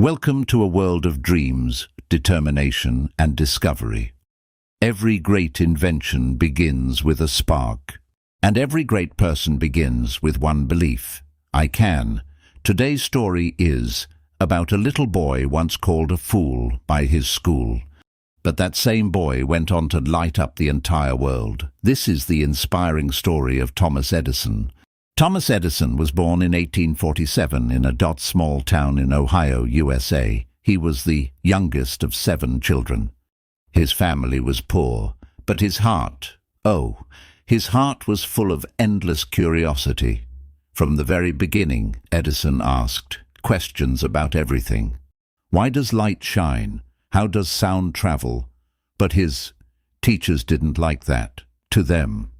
Welcome to a world of dreams, determination, and discovery. Every great invention begins with a spark, and every great person begins with one belief: I can. Today's story is about a little boy once called a fool by his school. But that same boy went on to light up the entire world. This is the inspiring story of Thomas Edison. Thomas Edison was born in 1847 in a small town in Ohio, USA. He was the youngest of 7 children. His family was poor, but his heart was full of endless curiosity. From the very beginning, Edison asked questions about everything. Why does light shine? How does sound travel? But his teachers didn't like that. To them,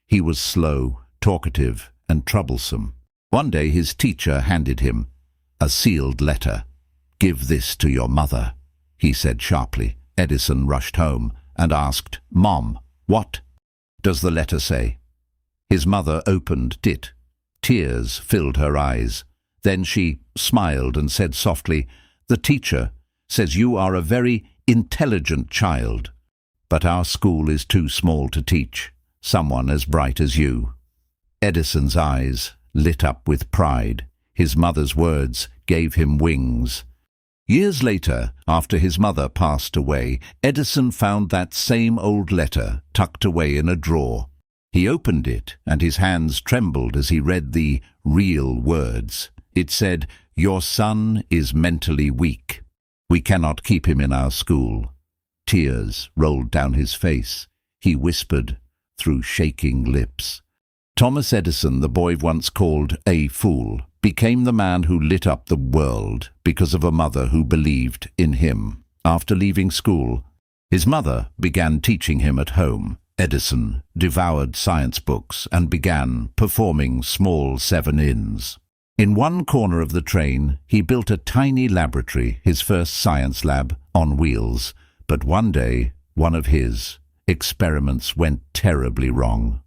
he was slow, talkative, and troublesome. One day his teacher handed him a sealed letter. "Give this to your mother," he said sharply. Edison rushed home and asked, "Mom, what does the letter say?" His mother opened it. Tears filled her eyes. Then she smiled and said softly, "The teacher says you are a very intelligent child, but our school is too small to teach someone as bright as you." Edison's eyes lit up with pride. His mother's words gave him wings. Years later, after his mother passed away, Edison found that same old letter tucked away in a drawer. He opened it, and his hands trembled as he read the real words. It said, "Your son is mentally weak. We cannot keep him in our school." Tears rolled down his face. He whispered through shaking lips. Thomas Edison, the boy once called a fool, became the man who lit up the world because of a mother who believed in him. After leaving school, his mother began teaching him at home. Edison devoured science books and began performing small 7-ins. In one corner of the train, he built a tiny laboratory, his first science lab, on wheels. But one day, one of his experiments went terribly wrong.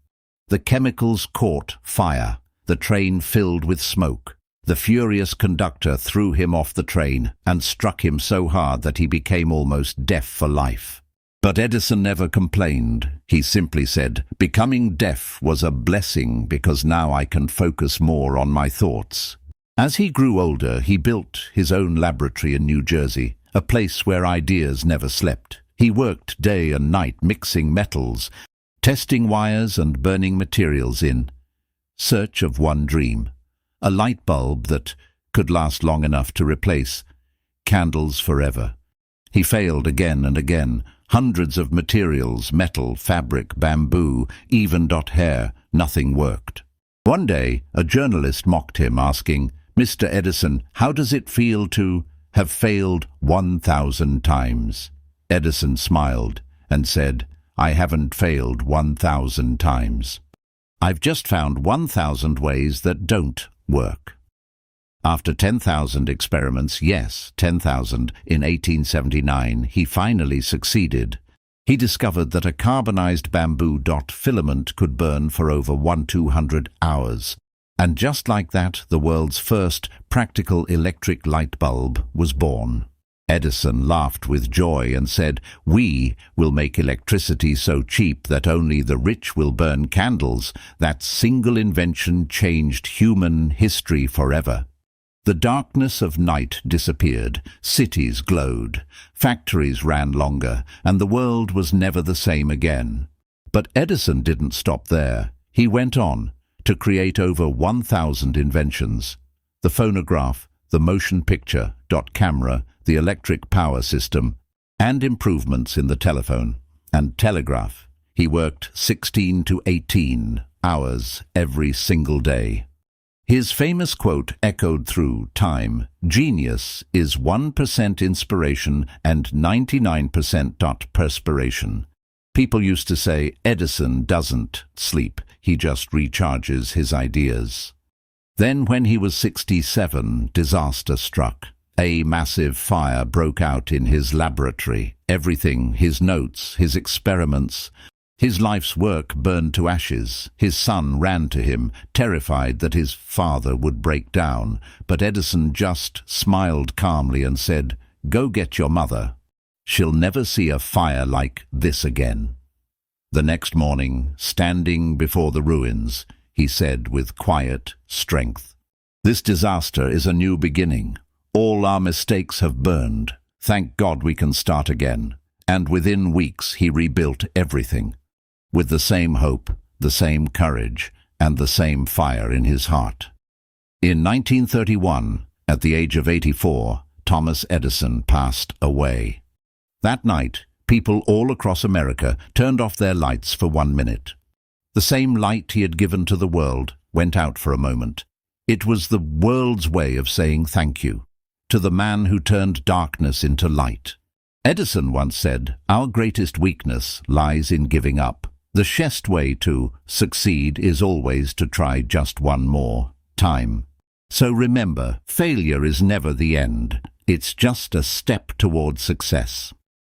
The chemicals caught fire. The train filled with smoke. The furious conductor threw him off the train and struck him so hard that he became almost deaf for life. But Edison never complained. He simply said, "Becoming deaf was a blessing because now I can focus more on my thoughts." As he grew older, he built his own laboratory in New Jersey, a place where ideas never slept. He worked day and night mixing metals, testing wires and burning materials in search of one dream, a light bulb that could last long enough to replace candles forever. He failed again and again. Hundreds of materials, metal, fabric, bamboo, even hair, nothing worked. One day, a journalist mocked him, asking, "Mr. Edison, how does it feel to have failed 1,000 times?" Edison smiled and said, "I haven't failed 1,000 times. I've just found 1,000 ways that don't work." After 10,000 experiments, yes, 10,000, in 1879, he finally succeeded. He discovered that a carbonized bamboo filament could burn for over 200 hours. And just like that, the world's first practical electric light bulb was born. Edison laughed with joy and said, "We will make electricity so cheap that only the rich will burn candles." That single invention changed human history forever. The darkness of night disappeared, cities glowed, factories ran longer, and the world was never the same again. But Edison didn't stop there. He went on to create over 1,000 inventions: the phonograph, the motion picture, camera, the electric power system, and improvements in the telephone and telegraph. He worked 16 to 18 hours every single day. His famous quote echoed through time: "Genius is 1% inspiration and 99% perspiration." People used to say, "Edison doesn't sleep, he just recharges his ideas." Then when he was 67, disaster struck. A massive fire broke out in his laboratory. Everything, his notes, his experiments, His life's work burned to ashes. His son ran to him, terrified that his father would break down, but Edison just smiled calmly and said, "Go get your mother. She'll never see a fire like this again." The next morning, standing before the ruins, he said with quiet strength, "This disaster is a new beginning. All our mistakes have burned. Thank God we can start again." And within weeks he rebuilt everything, with the same hope, the same courage, and the same fire in his heart. In 1931, at the age of 84, Thomas Edison passed away. That night, people all across America turned off their lights for 1 minute. The same light he had given to the world went out for a moment. It was the world's way of saying thank you to the man who turned darkness into light. Edison once said, "Our greatest weakness lies in giving up. The surest way to succeed is always to try just one more time." So remember, failure is never the end. It's just a step toward success.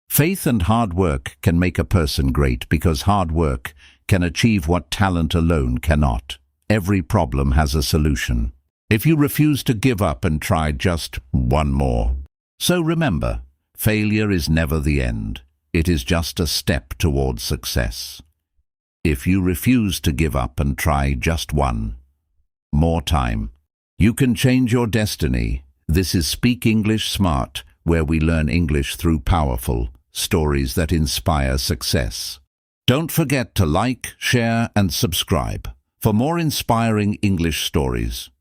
Faith and hard work can make a person great because hard work can achieve what talent alone cannot. Every problem has a solution. If you refuse to give up and try just one more. So remember, failure is never the end. It is just a step toward success. If you refuse to give up and try just one more time, you can change your destiny. This is Speak English Smart, where we learn English through powerful stories that inspire success. Don't forget to like, share, and subscribe for more inspiring English stories.